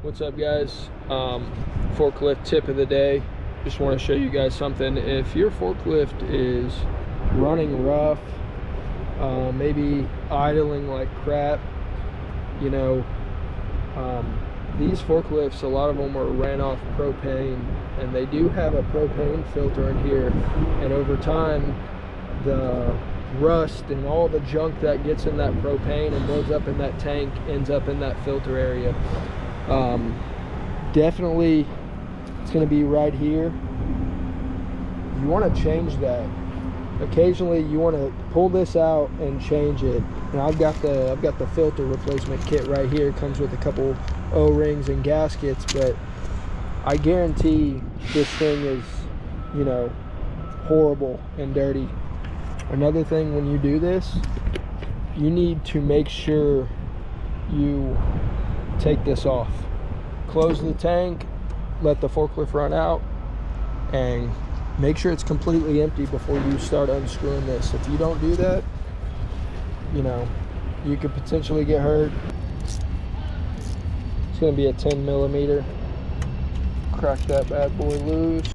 What's up, guys? Forklift tip of the day. Just want to show you guys something. If your forklift is running rough, maybe idling like crap, you know, these forklifts, a lot of them are ran off propane, and they do have a propane filter in here, and over time the rust and all the junk that gets in that propane and builds up in that tank ends up in that filter area. Definitely it's going to be right here. You want to change that. Occasionally you want to pull this out and change it. And I've got the filter replacement kit right here. It comes with a couple O-rings and gaskets, but I guarantee this thing is, you know, horrible and dirty. Another thing, when you do this, you need to make sure you take this off. Close the tank, let the forklift run out, and make sure it's completely empty before you start unscrewing this. If you don't do that, you know, you could potentially get hurt. It's going to be a 10 millimeter. Crack that bad boy loose.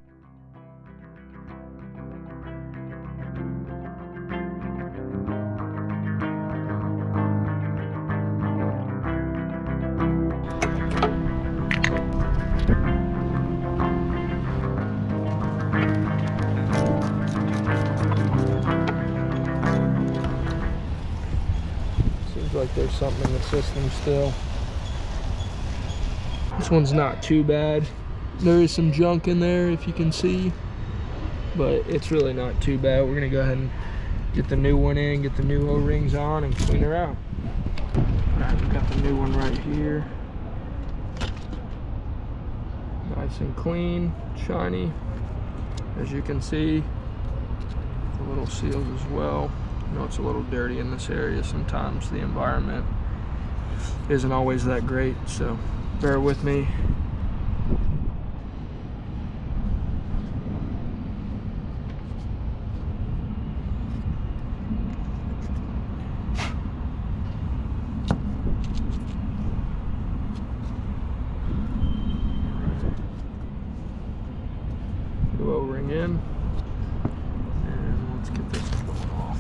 Seems like there's something in the system still. This one's not too bad. There is some junk in there, if you can see, but it's really not too bad. We're gonna go ahead and get the new one in, get the new O-rings on, and clean her out. Alright, we've got the new one right here. Nice and clean, shiny. As you can see, the little seals as well. I know it's a little dirty in this area sometimes. The environment isn't always that great, so bear with me. New O-ring in, and let's get this going off.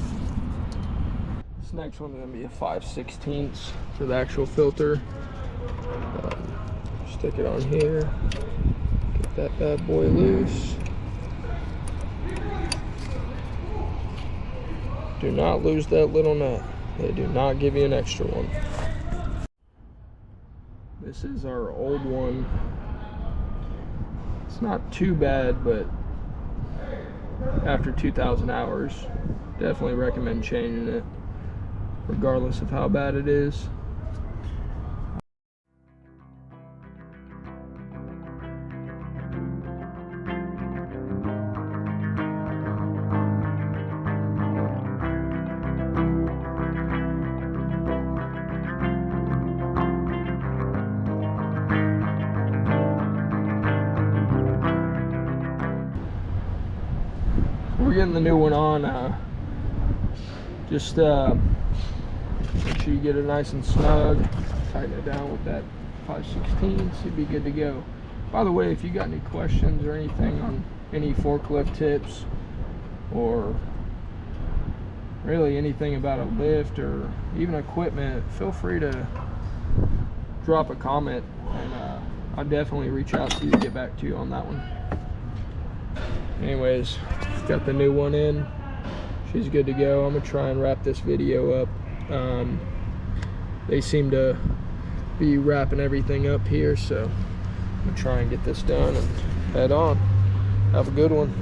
This next one's going to be a 5/16 for the actual filter. Stick it on here, get that bad boy loose. Do not lose that little nut. They do not give you an extra one. This is our old one. It's not too bad, but after 2,000 hours, definitely recommend changing it, regardless of how bad it is. We're getting the new one on. Just make sure you get it nice and snug. Tighten it down with that 5/16, so you'll be good to go. By the way, if you got any questions or anything on any forklift tips, or really anything about a lift or even equipment, feel free to drop a comment, and I'll definitely reach out to you to get back to you on that one. Anyways, got the new one in. She's good to go. I'm gonna try and wrap this video up. They seem to be wrapping everything up here, so I'm gonna try and get this done and head on. Have a good one.